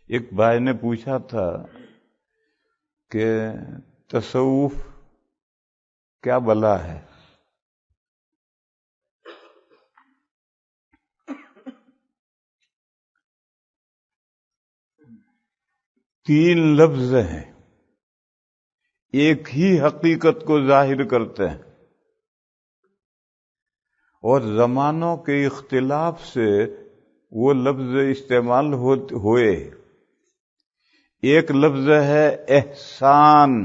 ایک بھائی نے پوچھا تھا کہ تصوف کیا بلا ہے؟ تین لفظ ہیں، ایک ہی حقیقت کو ظاہر کرتے ہیں، اور زمانوں کے اختلاف سے وہ لفظ استعمال ہوئے۔ ایک لفظ ہے احسان،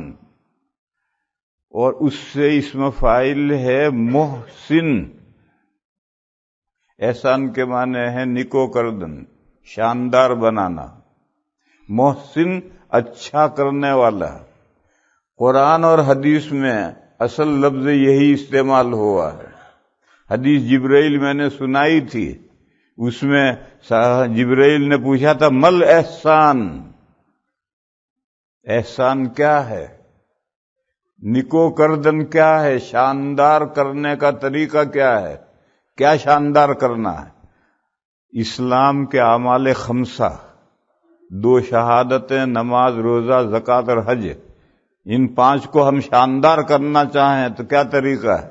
اور اس سے اسم فاعل ہے محسن۔ احسان کے معنی ہے نیکو کردن، شاندار بنانا۔ محسن اچھا کرنے والا۔ قرآن اور حدیث میں اصل لفظ یہی استعمال ہوا ہے۔ حدیث جبرائیل میں نے سنائی تھی، اس میں جبرائیل نے پوچھا تھا مل احسان، احسان کیا ہے، نیکو کردن کیا ہے، شاندار کرنے کا طریقہ کیا ہے، کیا شاندار کرنا ہے؟ اسلام کے اعمال خمسہ، 2 شہادتیں، نماز، روزہ، زکوٰۃ اور حج، ان 5 کو ہم شاندار کرنا چاہیں تو کیا طریقہ ہے؟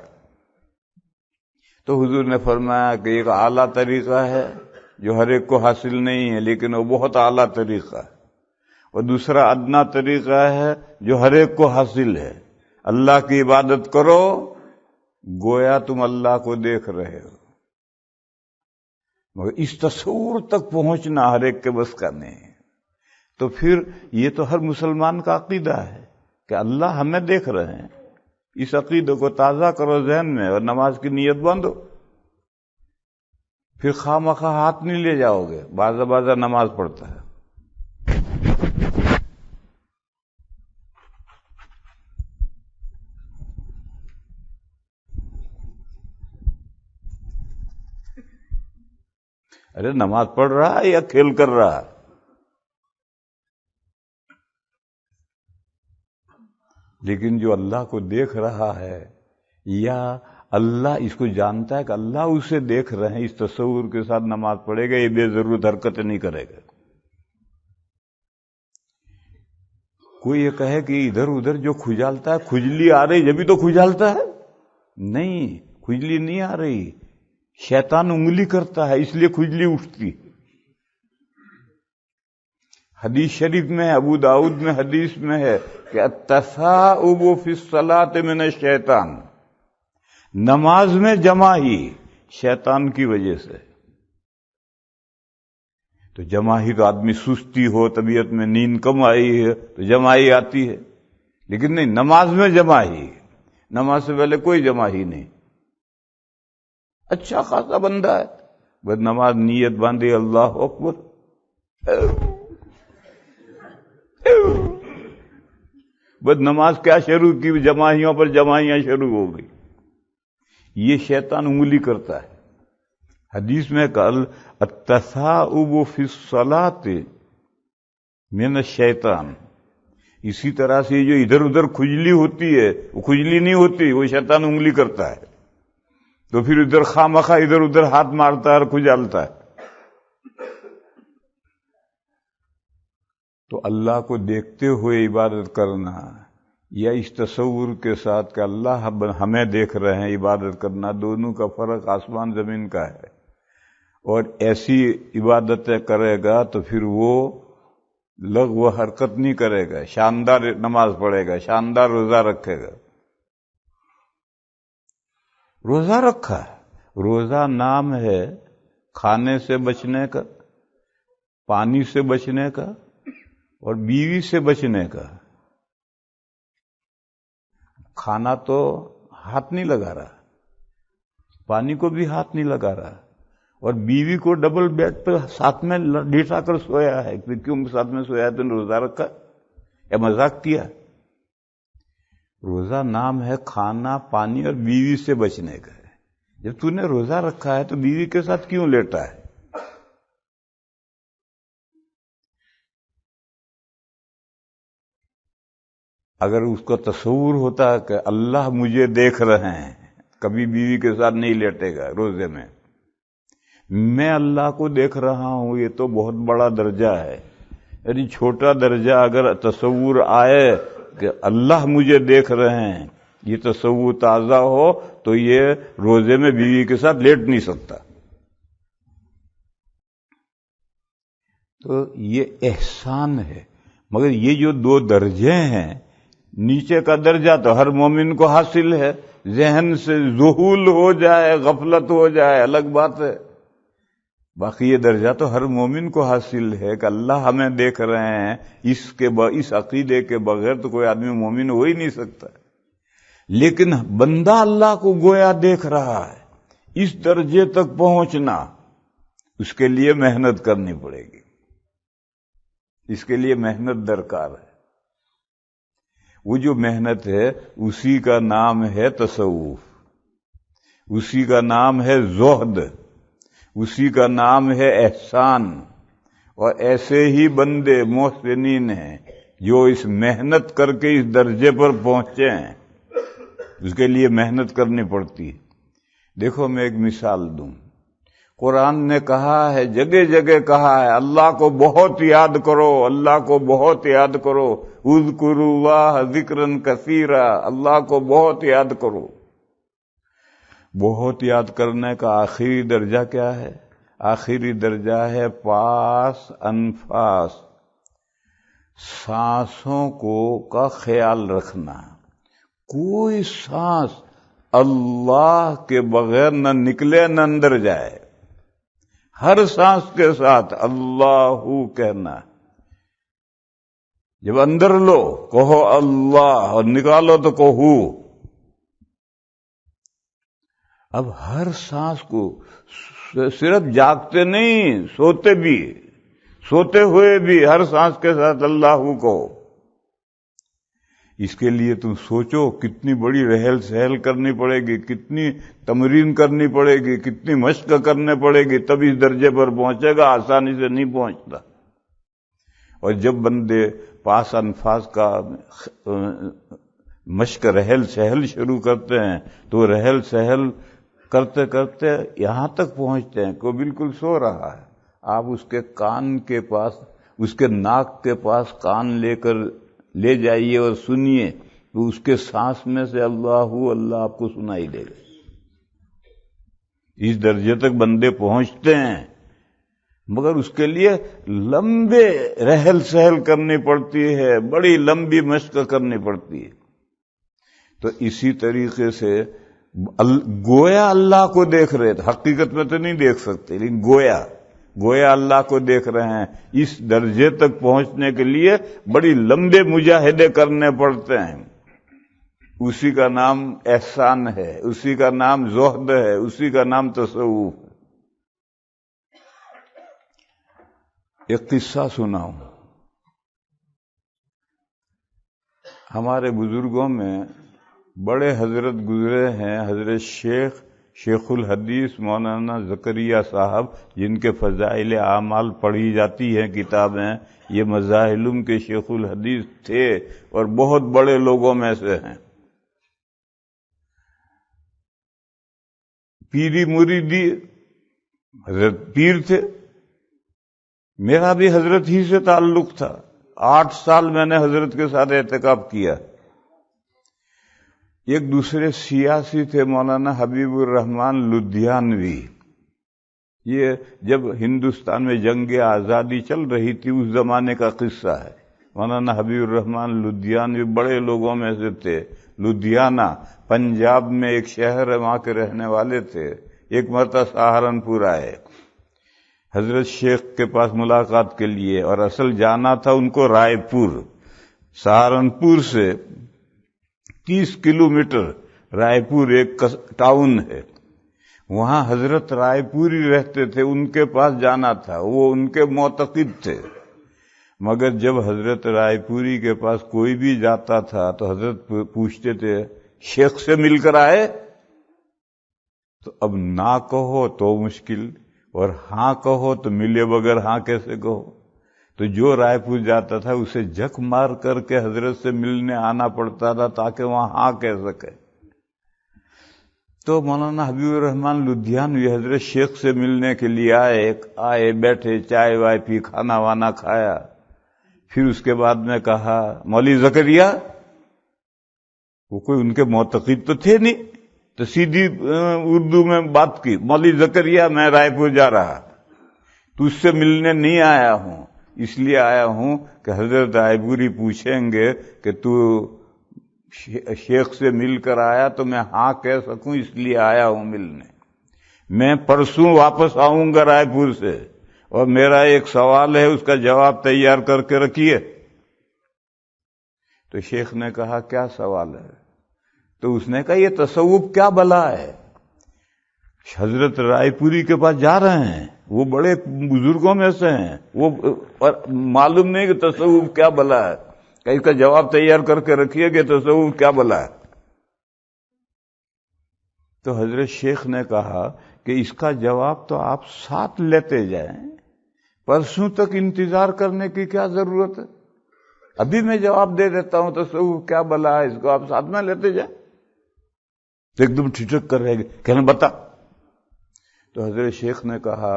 تو حضور نے فرمایا کہ ایک اعلیٰ طریقہ ہے جو ہر ایک کو حاصل نہیں ہے لیکن وہ بہت اعلیٰ طریقہ ہے، اور دوسرا ادنا طریقہ ہے جو ہر ایک کو حاصل ہے۔ اللہ کی عبادت کرو گویا تم اللہ کو دیکھ رہے ہو، مگر اس تصور تک پہنچنا ہر ایک کے بس کا نہیں ہے۔ تو پھر یہ تو ہر مسلمان کا عقیدہ ہے کہ اللہ ہمیں دیکھ رہے ہیں۔ اس عقیدے کو تازہ کرو ذہن میں اور نماز کی نیت باندھو، پھر خواہ مخواہ ہاتھ نہیں لے جاؤ گے، بازا بازا نماز پڑھتا ہے۔ ارے نماز پڑھ رہا ہے یا کھیل کر رہا ہے؟ لیکن جو اللہ کو دیکھ رہا ہے یا اللہ اس کو جانتا ہے کہ اللہ اسے دیکھ رہے ہیں، اس تصور کے ساتھ نماز پڑھے گا، یہ بے ضرورت حرکتیں نہیں کرے گا۔ کوئی یہ کہے کہ ادھر ادھر جو کھجالتا ہے، کھجلی آ رہی جبھی تو کھجالتا ہے؟ نہیں، کھجلی نہیں آ رہی، شیطان انگلی کرتا ہے اس لیے کھجلی اٹھتی۔ حدیث شریف میں، ابو داؤد میں حدیث میں ہے کہ التثاؤب فی الصلاۃ من الشیطان، نماز میں جماہی شیطان کی وجہ سے۔ تو جماہی تو آدمی سستی ہو، طبیعت میں نیند کم آئی ہے تو جماہی آتی ہے، لیکن نہیں، نماز میں جماہی، نماز سے پہلے کوئی جماہی نہیں۔ اچھا خاصا بندہ ہے، بس نماز نیت باندھی اللہ اکبر، بس نماز کیا شروع کی، جماہیوں پر جماہیاں شروع ہو گئی۔ یہ شیطان انگلی کرتا ہے۔ حدیث میں قال التثاؤب فی الصلاۃ من الشیطان، اسی طرح سے جو ادھر ادھر کھجلی ہوتی ہے وہ کھجلی نہیں ہوتی، وہ شیطان انگلی کرتا ہے، تو پھر ادھر خواہ مخواہ ادھر ادھر ہاتھ مارتا ہے اور کھجالتا ہے۔ تو اللہ کو دیکھتے ہوئے عبادت کرنا یا اس تصور کے ساتھ کہ اللہ ہمیں دیکھ رہے ہیں عبادت کرنا، دونوں کا فرق آسمان زمین کا ہے۔ اور ایسی عبادتیں کرے گا تو پھر وہ لغو حرکت نہیں کرے گا، شاندار نماز پڑھے گا، شاندار روزہ رکھے گا۔ روزہ رکھا ہے، روزہ نام ہے کھانے سے بچنے کا، پانی سے بچنے کا اور بیوی سے بچنے کا۔ کھانا تو ہاتھ نہیں لگا رہا، پانی کو بھی ہاتھ نہیں لگا رہا، اور بیوی کو ڈبل بیڈ پہ ساتھ میں لیٹا کر سویا ہے۔ پھر کیوں ساتھ میں سویا ہے؟ تو نے روزہ رکھا یا مذاق کیا؟ روزہ نام ہے کھانا، پانی اور بیوی سے بچنے کا ہے۔ جب تو نے روزہ رکھا ہے تو بیوی کے ساتھ کیوں لیٹا ہے؟ اگر اس کا تصور ہوتا کہ اللہ مجھے دیکھ رہے ہیں، کبھی بیوی کے ساتھ نہیں لیٹے گا روزے میں۔ میں اللہ کو دیکھ رہا ہوں، یہ تو بہت بڑا درجہ ہے۔ یعنی چھوٹا درجہ اگر تصور آئے کہ اللہ مجھے دیکھ رہے ہیں، یہ تصور تازہ ہو تو یہ روزے میں بیوی کے ساتھ لیٹ نہیں سکتا. تو یہ احسان ہے. مگر یہ جو دو درجے ہیں، نیچے کا درجہ تو ہر مومن کو حاصل ہے، ذہن سے ذہول ہو جائے، غفلت ہو جائے الگ بات ہے. باقی یہ درجہ تو ہر مومن کو حاصل ہے کہ اللہ ہمیں دیکھ رہے ہیں. اس عقیدے کے بغیر تو کوئی آدمی مومن ہو ہی نہیں سکتا. لیکن بندہ اللہ کو گویا دیکھ رہا ہے، اس درجے تک پہنچنا اس کے لیے محنت کرنی پڑے گی، اس کے لیے محنت درکار ہے. وہ جو محنت ہے اسی کا نام ہے تصوف، اسی کا نام ہے زہد، اسی کا نام ہے احسان. اور ایسے ہی بندے محسنین ہیں جو اس محنت کر کے اس درجے پر پہنچے ہیں. اس کے لیے محنت کرنی پڑتی ہے. دیکھو میں ایک مثال دوں. قرآن نے کہا ہے، جگہ جگہ کہا ہے، اللہ کو بہت یاد کرو، اللہ کو بہت یاد کرو. اذکروا اللہ ذکرا کثیرا، اللہ کو بہت یاد کرو. بہت یاد کرنے کا آخری درجہ کیا ہے؟ آخری درجہ ہے پاس انفاس، سانسوں کا خیال رکھنا. کوئی سانس اللہ کے بغیر نہ نکلے نہ اندر جائے. ہر سانس کے ساتھ اللہ کہنا. جب اندر لو کہو اللہ، اور نکالو تو کہو. اب ہر سانس کو صرف جاگتے نہیں، سوتے ہوئے بھی ہر سانس کے ساتھ اللہ کو. اس کے لیے تم سوچو کتنی بڑی رہل سہل کرنی پڑے گی، کتنی تمرین کرنی پڑے گی، کتنی مشق کرنے پڑے گی، تب اس درجے پر پہنچے گا. آسانی سے نہیں پہنچتا. اور جب بندے پاس انفاس کا مشق رہل سہل شروع کرتے ہیں تو رہل سہل کرتے کرتے یہاں تک پہنچتے ہیں کہ وہ بالکل سو رہا ہے. آپ اس کے کان کے پاس، اس کے ناک کے پاس کان لے جائیے اور سنیے تو اس کے سانس میں سے اللہ آپ کو سنائی دے گا. اس درجے تک بندے پہنچتے ہیں، مگر اس کے لیے لمبے رہل سہل کرنی پڑتی ہے، بڑی لمبی مشق کرنی پڑتی ہے. تو اسی طریقے سے گویا اللہ کو دیکھ رہے تھے، حقیقت میں تو نہیں دیکھ سکتے، لیکن گویا اللہ کو دیکھ رہے ہیں. اس درجے تک پہنچنے کے لیے بڑی لمبے مجاہدے کرنے پڑتے ہیں. اسی کا نام احسان ہے، اسی کا نام زہد ہے، اسی کا نام تصوف. ایک قصہ سناؤں. ہمارے بزرگوں میں بڑے حضرت گزرے ہیں، حضرت شیخ الحدیث مولانا زکریا صاحب، جن کے فضائل اعمال پڑھی جاتی ہیں کتابیں. یہ مظاہر کے شیخ الحدیث تھے اور بہت بڑے لوگوں میں سے ہیں. پیری مریدی حضرت پیر تھے. میرا بھی حضرت ہی سے تعلق تھا. 8 سال میں نے حضرت کے ساتھ اعتکاف کیا. ایک دوسرے سیاسی تھے مولانا حبیب الرحمان لدھیانوی. یہ جب ہندوستان میں جنگ آزادی چل رہی تھی اس زمانے کا قصہ ہے. مولانا حبیب الرحمان لدھیانوی بڑے لوگوں میں سے تھے. لدھیانہ پنجاب میں ایک شہر ہے، وہاں کے رہنے والے تھے. ایک مرتبہ سہارنپور آئے حضرت شیخ کے پاس ملاقات کے لیے، اور اصل جانا تھا ان کو رائے پور. سہارنپور سے 30 کلومیٹر رائے پور ایک ٹاؤن ہے. وہاں حضرت رائے پوری رہتے تھے، ان کے پاس جانا تھا. وہ ان کے معتقد تھے. مگر جب حضرت رائے پوری کے پاس کوئی بھی جاتا تھا تو حضرت پوچھتے تھے شیخ سے مل کر آئے؟ تو اب نہ کہو تو مشکل، اور ہاں کہو تو ملے بغیر ہاں کیسے کہو. تو جو رائے پور جاتا تھا اسے جھک مار کر کے حضرت سے ملنے آنا پڑتا تھا تاکہ وہاں ہاں کہہ سکے. تو مولانا حبیب الرحمان لدھیانوی حضرت شیخ سے ملنے کے لیے آئے، بیٹھے، چائے وائے پی، کھانا وانا کھایا. پھر اس کے بعد میں کہا مولوی زکریا، وہ کوئی ان کے معتقد تو تھے نہیں، تو سیدھی اردو میں بات کی، مولوی زکریا میں رائے پور جا رہا، تو اس سے ملنے نہیں آیا ہوں، اس لیے آیا ہوں کہ حضرت رائے پوری پوچھیں گے کہ تو شیخ سے مل کر آیا تو میں ہاں کہہ سکوں، اس لیے آیا ہوں ملنے۔ میں پرسوں واپس آؤں گا رائے پور سے، اور میرا ایک سوال ہے، اس کا جواب تیار کر کے رکھیے۔ تو شیخ نے کہا کیا سوال ہے؟ تو اس نے کہا یہ تصوف کیا بلا ہے؟ حضرت رائے پوری کے پاس جا رہے ہیں، وہ بڑے بزرگوں میں سے ہیں، وہ معلوم نہیں کہ تصوف کیا بلا ہے، کہ اس کا جواب تیار کر کے رکھیے کہ تصوف کیا بلا ہے۔ تو حضرت شیخ نے کہا کہ اس کا جواب تو آپ ساتھ لیتے جائیں، پرسوں تک انتظار کرنے کی کیا ضرورت ہے؟ ابھی میں جواب دے دیتا ہوں تصوف کیا بلا ہے، اس کو آپ ساتھ میں لیتے جائیں۔ تو ایک دم ٹھٹک کر رہے گے، کہنے بتا۔ تو حضرت شیخ نے کہا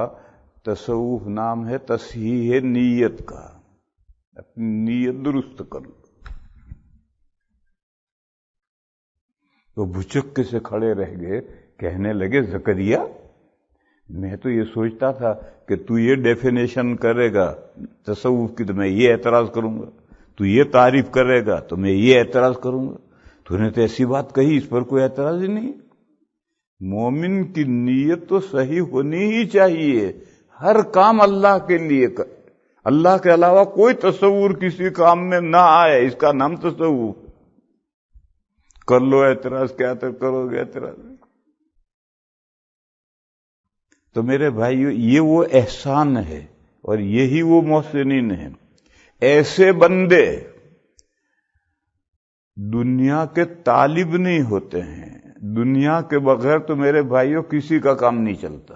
تصوف نام ہے تصحیح نیت کا، اپنی نیت درست کر لو۔ تو بھچک سے کھڑے رہ گئے، کہنے لگے زکریا میں تو یہ سوچتا تھا کہ تو یہ ڈیفینیشن کرے گا تصوف کی تو میں یہ اعتراض کروں گا، تو یہ تعریف کرے گا تو میں یہ اعتراض کروں گا، تو نے تو ایسی بات کہی، اس پر کوئی اعتراض ہی نہیں۔ مومن کی نیت تو صحیح ہونی ہی چاہیے، ہر کام اللہ کے لیے کر، اللہ کے علاوہ کوئی تصور کسی کام میں نہ آئے، اس کا نام تصوف۔ کر لو اعتراض، کیا تو کرو گے اعتراض۔ تو میرے بھائیو یہ وہ احسان ہے اور یہی وہ محسنین ہیں۔ ایسے بندے دنیا کے طالب نہیں ہوتے ہیں، دنیا کے بغیر تو میرے بھائیو کسی کا کام نہیں چلتا۔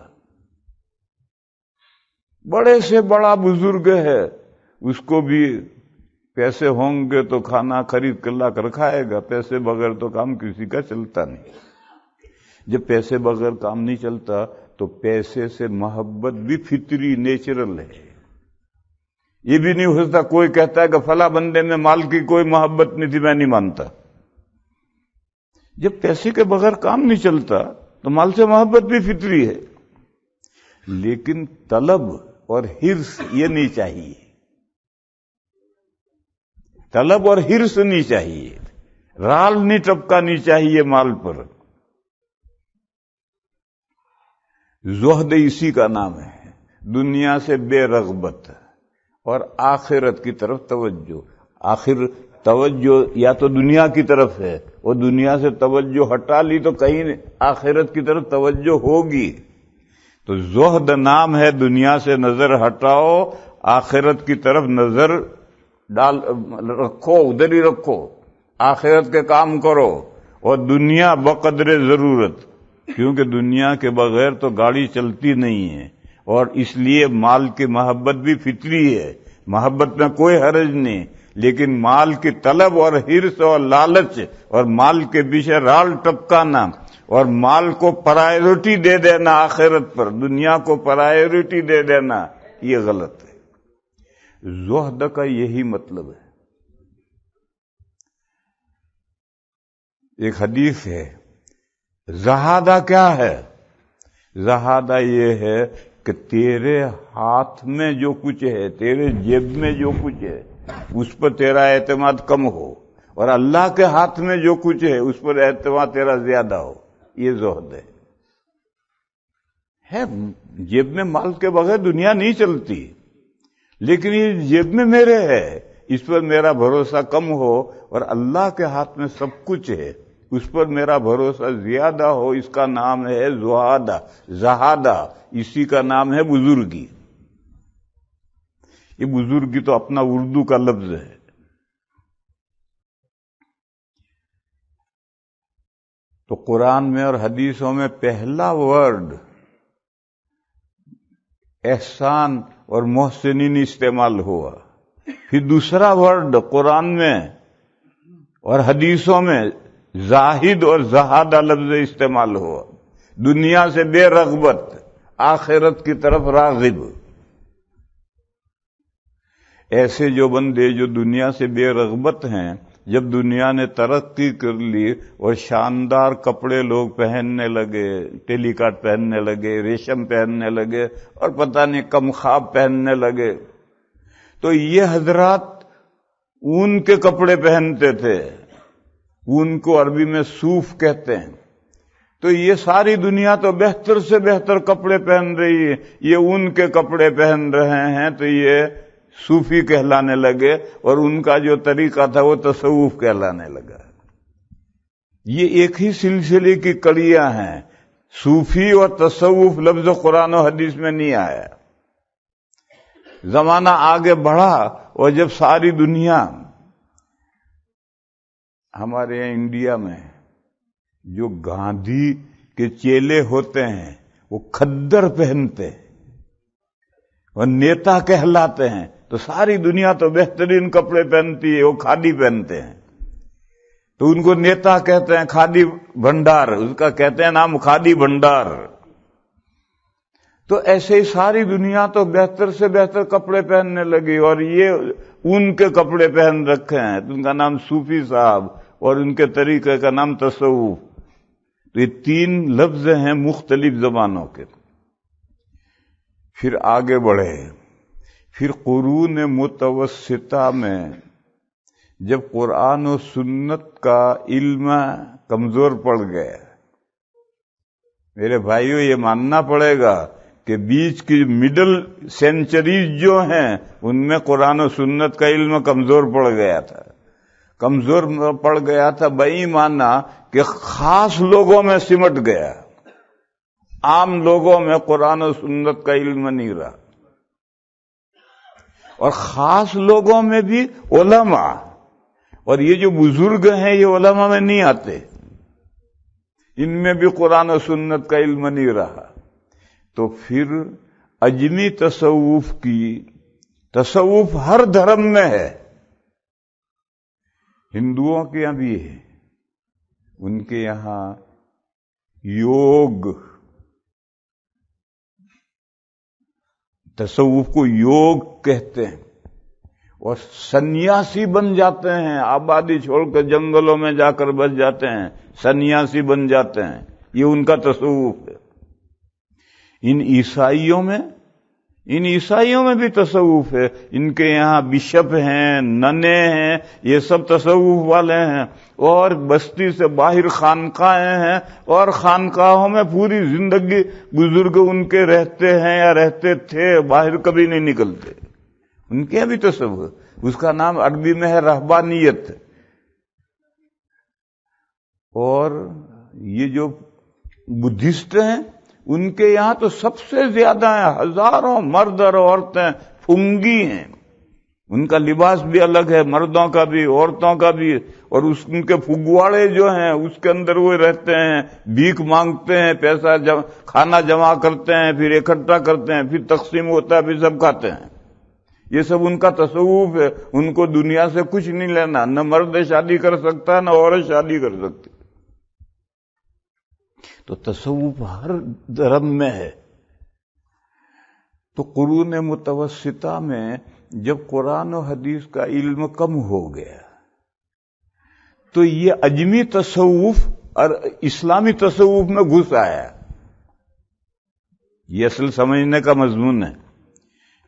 بڑے سے بڑا بزرگ ہے، اس کو بھی پیسے ہوں گے تو کھانا خرید کر لا کر کھائے گا، پیسے بغیر تو کام کسی کا چلتا نہیں۔ جب پیسے بغیر کام نہیں چلتا تو پیسے سے محبت بھی فطری نیچرل ہے۔ یہ بھی نہیں ہو سکتا کوئی کہتا ہے کہ فلاں بندے میں مال کی کوئی محبت نہیں تھی، میں نہیں مانتا۔ جب پیسے کے بغیر کام نہیں چلتا تو مال سے محبت بھی فطری ہے، لیکن طلب اور حرص یہ نہیں چاہیے، طلب اور حرص نہیں چاہیے، رال نہیں ٹپکانی چاہیے مال پر۔ زہد اسی کا نام ہے، دنیا سے بے رغبت اور آخرت کی طرف توجہ۔ آخر توجہ یا تو دنیا کی طرف ہے، اور دنیا سے توجہ ہٹا لی تو کہیں آخرت کی طرف توجہ ہوگی۔ تو زہد نام ہے دنیا سے نظر ہٹاؤ، آخرت کی طرف نظر ڈال رکھو، ادھر ہی رکھو، آخرت کے کام کرو، اور دنیا بقدر ضرورت، کیونکہ دنیا کے بغیر تو گاڑی چلتی نہیں ہے، اور اس لیے مال کی محبت بھی فطری ہے، محبت میں کوئی حرج نہیں، لیکن مال کی طلب اور حرص اور لالچ اور مال کے پیچھے رال ٹپکانا اور مال کو پرائیورٹی دے دینا آخرت پر، دنیا کو پرائیورٹی دے دینا، یہ غلط ہے۔ زہد کا یہی مطلب ہے۔ ایک حدیث ہے، زہادہ کیا ہے؟ زہادہ یہ ہے کہ تیرے ہاتھ میں جو کچھ ہے، تیرے جیب میں جو کچھ ہے، اس پر تیرا اعتماد کم ہو، اور اللہ کے ہاتھ میں جو کچھ ہے اس پر اعتماد تیرا زیادہ ہو، یہ زہد ہے۔ جیب میں مال کے بغیر دنیا نہیں چلتی، لیکن یہ جیب میں میرے ہے، اس پر میرا بھروسہ کم ہو، اور اللہ کے ہاتھ میں سب کچھ ہے، اس پر میرا بھروسہ زیادہ ہو، اس کا نام ہے زہادہ، زہادہ، اسی کا نام ہے بزرگی۔ یہ بزرگی تو اپنا اردو کا لفظ ہے۔ تو قرآن میں اور حدیثوں میں پہلا ورڈ احسان اور محسنین استعمال ہوا، پھر دوسرا ورڈ قرآن میں اور حدیثوں میں زاہد اور زہادہ لفظ استعمال ہوا، دنیا سے بے رغبت، آخرت کی طرف راغب۔ ایسے جو بندے جو دنیا سے بے رغبت ہیں، جب دنیا نے ترقی کر لی اور شاندار کپڑے لوگ پہننے لگے، ٹیلی کاٹ پہننے لگے، ریشم پہننے لگے اور پتہ نہیں کم خواب پہننے لگے، تو یہ حضرات اون کے کپڑے پہنتے تھے، اون کو عربی میں صوف کہتے ہیں، تو یہ ساری دنیا تو بہتر سے بہتر کپڑے پہن رہی ہے، یہ اون کے کپڑے پہن رہے ہیں، تو یہ صوفی کہلانے لگے، اور ان کا جو طریقہ تھا وہ تصوف کہلانے لگا۔ یہ ایک ہی سلسلے کی کڑیاں ہیں، صوفی اور تصوف لفظ قرآن و حدیث میں نہیں آیا۔ زمانہ آگے بڑھا اور جب ساری دنیا، ہمارے یہاں انڈیا میں جو گاندھی کے چیلے ہوتے ہیں وہ کھدر پہنتے اور نیتا کہلاتے ہیں، تو ساری دنیا تو بہترین کپڑے پہنتی ہے، وہ کھادی پہنتے ہیں، تو ان کو نیتا کہتے ہیں، کھادی بھنڈار، اس کا کہتے ہیں نام کھادی بھنڈار۔ تو ایسے ہی ساری دنیا تو بہتر سے بہتر کپڑے پہننے لگی، اور یہ ان کے کپڑے پہن رکھے ہیں، تو ان کا نام صوفی صاحب اور ان کے طریقے کا نام تصوف۔ تو یہ تین لفظ ہیں مختلف زبانوں کے۔ پھر آگے بڑھے، پھر قرون متوسطہ میں جب قرآن و سنت کا علم کمزور پڑ گیا، میرے بھائیوں یہ ماننا پڑے گا کہ بیچ کی مڈل سینچریز جو ہیں ان میں قرآن و سنت کا علم کمزور پڑ گیا تھا، کمزور پڑ گیا تھا بئی معنی کہ خاص لوگوں میں سمٹ گیا، عام لوگوں میں قرآن و سنت کا علم نہیں رہا، اور خاص لوگوں میں بھی علماء، اور یہ جو بزرگ ہیں یہ علماء میں نہیں آتے، ان میں بھی قرآن و سنت کا علم نہیں رہا۔ تو پھر اجمی تصوف کی، تصوف ہر دھرم میں ہے، ہندوؤں کے یہاں بھی ہے، ان کے یہاں یوگ، تصوف کو یوگ کہتے ہیں، اور سنیاسی بن جاتے ہیں، آبادی چھوڑ کر جنگلوں میں جا کر بس جاتے ہیں، سنیاسی بن جاتے ہیں، یہ ان کا تصوف ہے۔ ان عیسائیوں میں بھی تصوف ہے، ان کے یہاں بشپ ہیں، ننے ہیں، یہ سب تصوف والے ہیں، اور بستی سے باہر خانقاہیں ہیں، اور خانقاہوں میں پوری زندگی بزرگ ان کے رہتے ہیں یا رہتے تھے، باہر کبھی نہیں نکلتے، ان کے بھی تصوف، اس کا نام عربی میں ہے رہبانیت۔ اور یہ جو بدھسٹ ہیں ان کے یہاں تو سب سے زیادہ ہیں، ہزاروں مرد اور عورتیں پھنگی ہیں، ان کا لباس بھی الگ ہے، مردوں کا بھی عورتوں کا بھی، اور ان کے پھگواڑے جو ہیں اس کے اندر وہ رہتے ہیں، بھیک مانگتے ہیں، پیسہ کھانا جمع کرتے ہیں، پھر اکٹھا کرتے ہیں، پھر تقسیم ہوتا ہے، پھر سب کھاتے ہیں، یہ سب ان کا تصوف ہے۔ ان کو دنیا سے کچھ نہیں لینا، نہ مرد شادی کر سکتا ہے نہ عورت شادی کر سکتی، تو تصوف ہر دھرم میں ہے۔ تو قرون متوسطہ میں جب قرآن و حدیث کا علم کم ہو گیا تو یہ اجمی تصوف اور اسلامی تصوف میں گھس آیا، یہ اصل سمجھنے کا مضمون ہے۔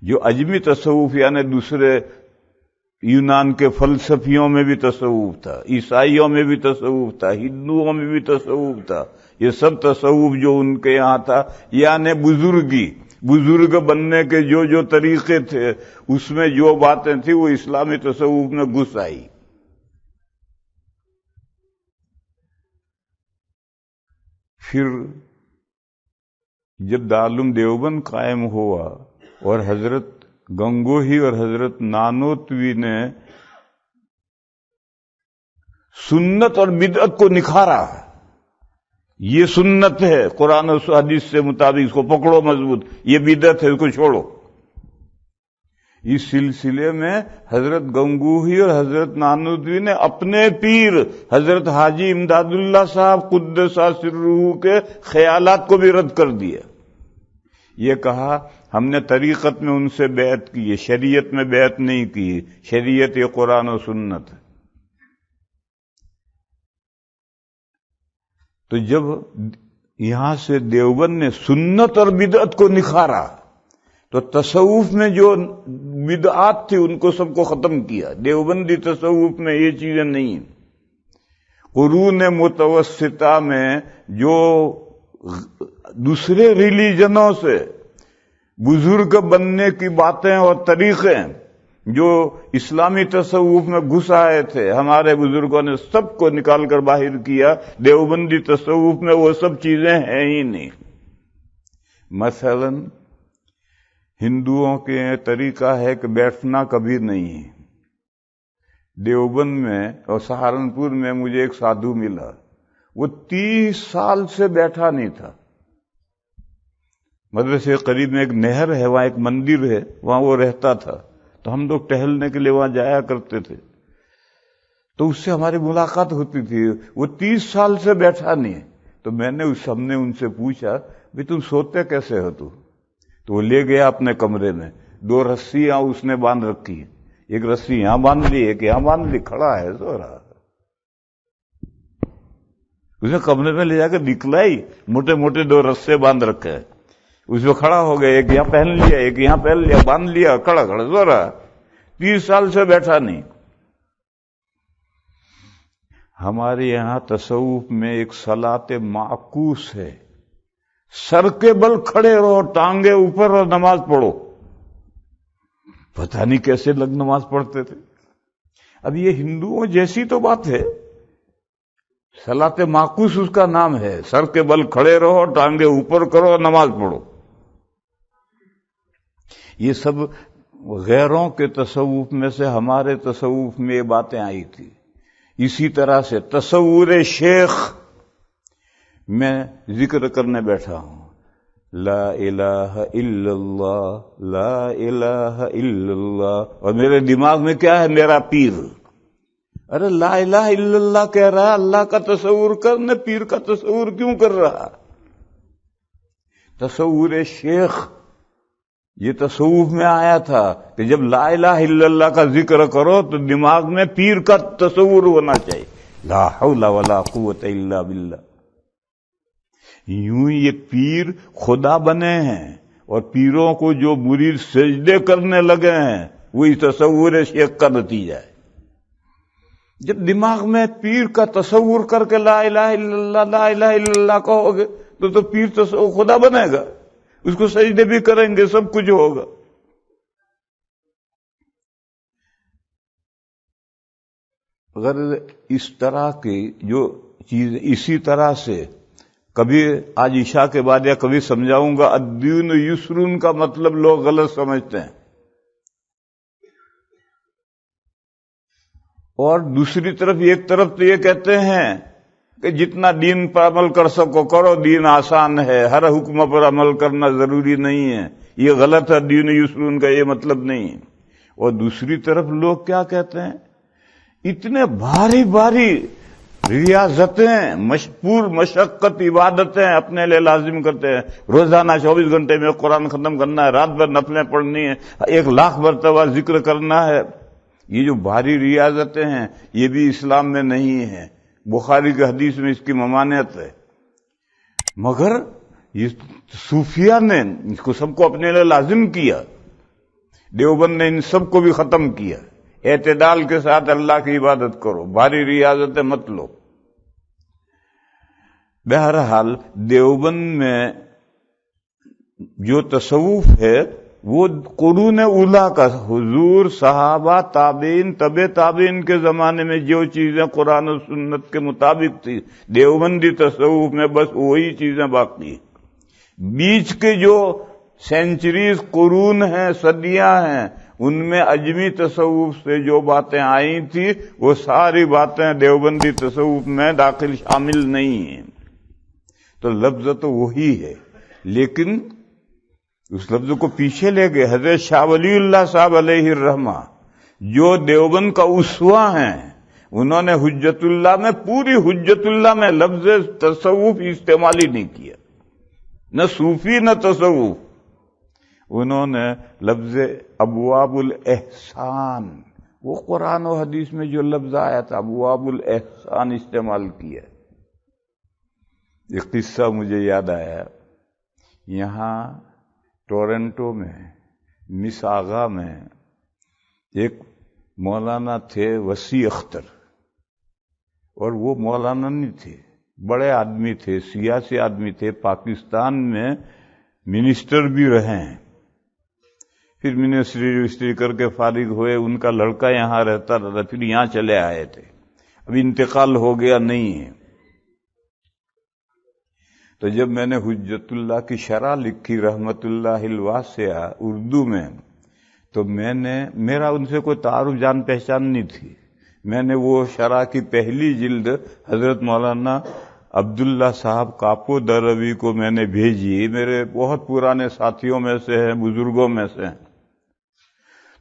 جو اجمی تصوف یعنی دوسرے یونان کے فلسفیوں میں بھی تصوف تھا، عیسائیوں میں بھی تصوف تھا، ہندوؤں میں بھی تصوف تھا، یہ سب تصوف جو ان کے یہاں تھا، یعنی بزرگ بننے کے جو طریقے تھے اس میں جو باتیں تھیں وہ اسلامی تصوف میں گھس آئی۔ پھر جب دارالعلوم دیوبند قائم ہوا اور حضرت گنگوہی اور حضرت نانوتوی نے سنت اور بدعت کو نکھارا، یہ سنت ہے قرآن و حدیث سے مطابق، اس کو پکڑو مضبوط، یہ بدعت ہے اس کو چھوڑو۔ اس سلسلے میں حضرت گنگوہی اور حضرت نانوتوی نے اپنے پیر حضرت حاجی امداد اللہ صاحب قدس سرہ کے خیالات کو بھی رد کر دیا۔ یہ کہا ہم نے طریقت میں ان سے بیعت کی ہے، شریعت میں بیعت نہیں کی، شریعت یہ قرآن و سنت ہے۔ تو جب یہاں سے دیوبند نے سنت اور بدعت کو نکھارا تو تصوف میں جو بدعات تھی ان کو سب کو ختم کیا۔ دیوبندی تصوف میں یہ چیزیں نہیں ہیں۔ قرون متوسطہ میں جو دوسرے ریلیجنوں سے بزرگ بننے کی باتیں اور طریقے جو اسلامی تصوف میں گھس آئے تھے، ہمارے بزرگوں نے سب کو نکال کر باہر کیا۔ دیوبندی تصوف میں وہ سب چیزیں ہیں ہی نہیں۔ مثلا ہندوؤں کے طریقہ ہے کہ بیٹھنا کبھی نہیں ہے۔ دیوبند میں اور سہارنپور میں مجھے ایک سادھو ملا، وہ 30 سال سے بیٹھا نہیں تھا۔ مدرسے کے قریب میں ایک نہر ہے، وہاں ایک مندر ہے، وہاں وہ رہتا تھا، تو ہم لوگ ٹہلنے کے لیے وہاں جایا کرتے تھے، تو اس سے ہماری ملاقات ہوتی تھی۔ وہ 30 سال سے بیٹھا نہیں ہے۔ تو ہم نے ان سے پوچھا بھی تم سوتے کیسے ہو؟ تو وہ لے گیا اپنے کمرے میں، 2 رسیاں اس نے باندھ رکھی، ایک رسی یہاں باندھ لی، ایک یہاں باندھ لی، کھڑا ہے سو رہا۔ اس نے کمرے میں لے جا کے دکھلائی، موٹے موٹے 2 رسے باندھ رکھے، اس میں کھڑا ہو گیا، ایک یہاں پہن لیا، ایک یہاں پہن لیا، باندھ لیا، کھڑا کھڑا سو رہا۔ 30 سال سے بیٹھا نہیں۔ ہمارے یہاں تصوف میں ایک صلاۃ معکوس ہے، سر کے بل کھڑے رہو، ٹانگیں اوپر اور نماز پڑھو۔ پتہ نہیں کیسے لوگ نماز پڑھتے تھے۔ اب یہ ہندوؤں جیسی تو بات ہے، صلاۃ معکوس اس کا نام ہے، سر کے بل کھڑے رہو، ٹانگیں اوپر کرو، نماز پڑھو۔ یہ سب غیروں کے تصوف میں سے ہمارے تصوف میں یہ باتیں آئی تھی۔ اسی طرح سے تصور شیخ میں ذکر کرنے بیٹھا ہوں، لا الہ الا اللہ، لا الہ الا اللہ، اور میرے دماغ میں کیا ہے؟ میرا پیر۔ ارے لا الہ الا اللہ کہہ رہا ہے، اللہ کا تصور کرنے، پیر کا تصور کیوں کر رہا؟ تصور شیخ یہ تصوف میں آیا تھا کہ جب لا الہ الا اللہ کا ذکر کرو تو دماغ میں پیر کا تصور ہونا چاہیے، لا حول ولا قوت الا باللہ۔ یوں یہ پیر خدا بنے ہیں، اور پیروں کو جو مرید سجدے کرنے لگے ہیں وہی تصور شیخ کا نتیجہ ہے۔ جب دماغ میں پیر کا تصور کر کے لا الہ الا اللہ، لا الہ الا اللہ کہو گے تو پیر تصور خدا بنے گا، اس کو سجدے بھی کریں گے، سب کچھ ہوگا۔ اگر اس طرح کی جو چیز، اسی طرح سے کبھی آج عشاء کے بعد یا کبھی سمجھاؤں گا، الدین یسرن کا مطلب لوگ غلط سمجھتے ہیں، اور دوسری طرف ایک طرف تو یہ کہتے ہیں کہ جتنا دین پر عمل کر سکو کرو، دین آسان ہے، ہر حکم پر عمل کرنا ضروری نہیں ہے، یہ غلط ہے، دین یسرن کا یہ مطلب نہیں ہے۔ اور دوسری طرف لوگ کیا کہتے ہیں، اتنے بھاری بھاری ریاضتیں، مشکور مشقت عبادتیں اپنے لئے لازم کرتے ہیں، روزانہ 24 گھنٹے میں قرآن ختم کرنا ہے، رات بھر نفلیں پڑھنی ہے، 1,00,000 مرتبہ ذکر کرنا ہے۔ یہ جو بھاری ریاضتیں ہیں یہ بھی اسلام میں نہیں ہیں، بخاری کی حدیث میں اس کی ممانعت ہے، مگر یہ صوفیہ نے اس کو سب کو اپنے لئے لازم کیا۔ دیوبند نے ان سب کو بھی ختم کیا، اعتدال کے ساتھ اللہ کی عبادت کرو، بھاری ریاضتیں مت لو۔ بہرحال دیوبند میں جو تصوف ہے وہ قرون اولیٰ کا، حضور، صحابہ، تابعین، تبع تابعین کے زمانے میں جو چیزیں قرآن و سنت کے مطابق تھی، دیوبندی تصوف میں بس وہی چیزیں باقی ہیں۔ بیچ کے جو سینچریز، قرون ہیں، صدیاں ہیں، ان میں اجمی تصوف سے جو باتیں آئی تھی وہ ساری باتیں دیوبندی تصوف میں داخل شامل نہیں ہیں۔ تو لفظ تو وہی ہے، لیکن اس لفظ کو پیچھے لے گئے۔ حضرت شاہ ولی اللہ صاحب علیہ الرحمہ جو دیوبند کا اسوہ ہیں، انہوں نے حجت اللہ میں، پوری حجت اللہ میں لفظ تصوف استعمال ہی نہیں کیا، نہ صوفی نہ تصوف، انہوں نے لفظ ابواب الاحسان، وہ قرآن و حدیث میں جو لفظ آیا تھا ابواب الاحسان استعمال کیا۔ ایک قصہ مجھے یاد آیا، یہاں ٹورنٹو میں مس آغا میں ایک مولانا تھے وسیع اختر، اور وہ مولانا نہیں تھے، بڑے آدمی تھے، سیاسی آدمی تھے، پاکستان میں منسٹر بھی رہے ہیں، پھر منسٹری کر کے فارغ ہوئے، ان کا لڑکا یہاں رہتا تھا، پھر یہاں چلے آئے تھے، اب انتقال ہو گیا نہیں ہے۔ تو جب میں نے حجت اللہ کی شرح لکھی رحمت اللہ الواسعہ اردو میں، تو میرا ان سے کوئی تعارف جان پہچان نہیں تھی، میں نے وہ شرح کی پہلی جلد حضرت مولانا عبداللہ صاحب کاپو دروی کو میں نے بھیجی، میرے بہت پرانے ساتھیوں میں سے ہیں، بزرگوں میں سے ہیں،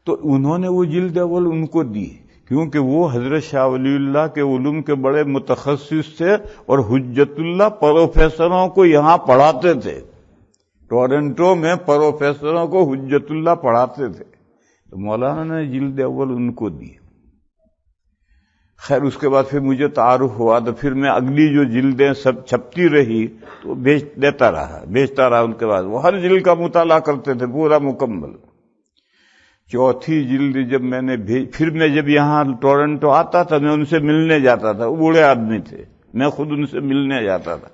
تو انہوں نے وہ جلد اول ان کو دی، کیونکہ وہ حضرت شاہ ولی اللہ کے علوم کے بڑے متخصص تھے، اور حجت اللہ پروفیسروں کو یہاں پڑھاتے تھے، ٹورنٹو میں پروفیسروں کو حجت اللہ پڑھاتے تھے، تو مولانا نے جلد اول ان کو دی۔ خیر اس کے بعد پھر مجھے تعارف ہوا، تو پھر میں اگلی جو جلدیں سب چھپتی رہی تو بیچتا رہا ان کے بعد، وہ ہر جلد کا مطالعہ کرتے تھے پورا مکمل۔ چوتھی جلد جب میں نے پھر میں جب یہاں ٹورنٹو آتا تھا میں ان سے ملنے جاتا تھا، وہ بوڑھے آدمی تھے، میں خود ان سے ملنے جاتا تھا،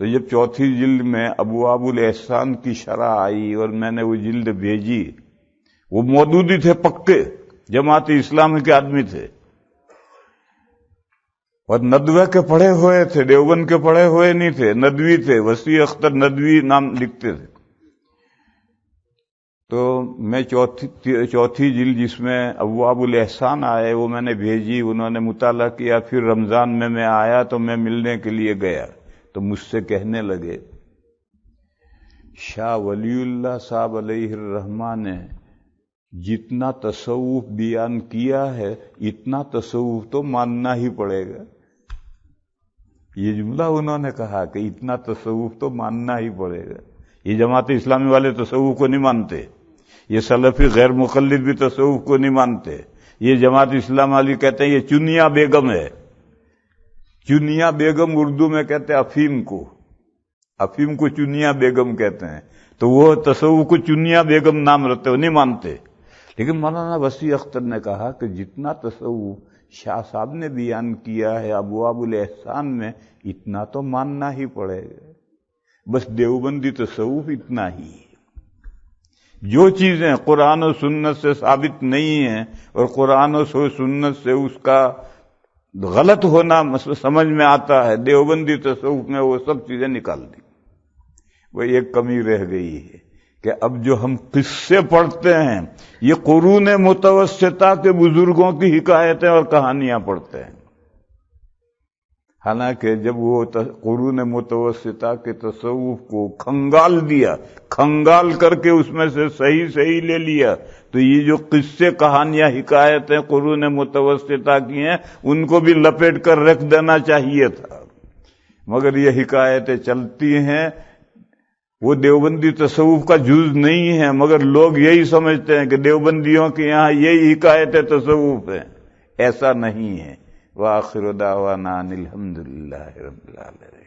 تو جب چوتھی جلد میں ابواب الاحسان کی شرح آئی اور میں نے وہ جلد بھیجی، وہ مودودی تھے، پکے جماعت اسلامی کے آدمی تھے، اور ندوہ کے پڑھے ہوئے تھے، دیوبند کے پڑھے ہوئے نہیں تھے، ندوی تھے، وسیع اختر ندوی نام لکھتے تھے۔ تو میں چوتھی جلد جس میں ابواب الاحسان آئے وہ میں نے بھیجی، انہوں نے مطالعہ کیا، پھر رمضان میں آیا تو میں ملنے کے لیے گیا، تو مجھ سے کہنے لگے شاہ ولی اللہ صاحب علیہ الرحمہ نے جتنا تصوف بیان کیا ہے اتنا تصوف تو ماننا ہی پڑے گا۔ یہ جملہ انہوں نے کہا کہ اتنا تصوف تو ماننا ہی پڑے گا۔ یہ جماعت اسلامی والے تصوف کو نہیں مانتے، یہ سلفی غیر مقلد بھی تصوف کو نہیں مانتے، یہ جماعت اسلام والی کہتے ہیں یہ چنیا بیگم ہے، چنیا بیگم اردو میں کہتے ہیں افیم کو چنیا بیگم کہتے ہیں، تو وہ تصوف کو چنیا بیگم نام رکھتے، وہ نہیں مانتے۔ لیکن مولانا وسیع اختر نے کہا کہ جتنا تصوف شاہ صاحب نے بیان کیا ہے ابواب الاحسان میں اتنا تو ماننا ہی پڑے گا، بس دیوبندی تصوف اتنا ہی ہے۔ جو چیزیں قرآن و سنت سے ثابت نہیں ہیں اور قرآن و سنت سے اس کا غلط ہونا سمجھ میں آتا ہے، دیوبندی تصوف میں وہ سب چیزیں نکال دی۔ وہ ایک کمی رہ گئی ہے کہ اب جو ہم قصے پڑھتے ہیں یہ قرون متوسطہ کے بزرگوں کی حکایتیں اور کہانیاں پڑھتے ہیں، حالانکہ جب وہ قرون متوسطہ کے تصوف کو کھنگال کر کے اس میں سے صحیح لے لیا، تو یہ جو قصے کہانیاں حکایتیں قرون متوسطہ کی ہیں ان کو بھی لپیٹ کر رکھ دینا چاہیے تھا، مگر یہ حکایتیں چلتی ہیں، وہ دیوبندی تصوف کا جز نہیں ہے، مگر لوگ یہی سمجھتے ہیں کہ دیوبندیوں کے یہاں یہی حکایتیں تصوف ہیں، ایسا نہیں ہے۔ وآخر دعوانا ان الحمد للہ رب العالمین۔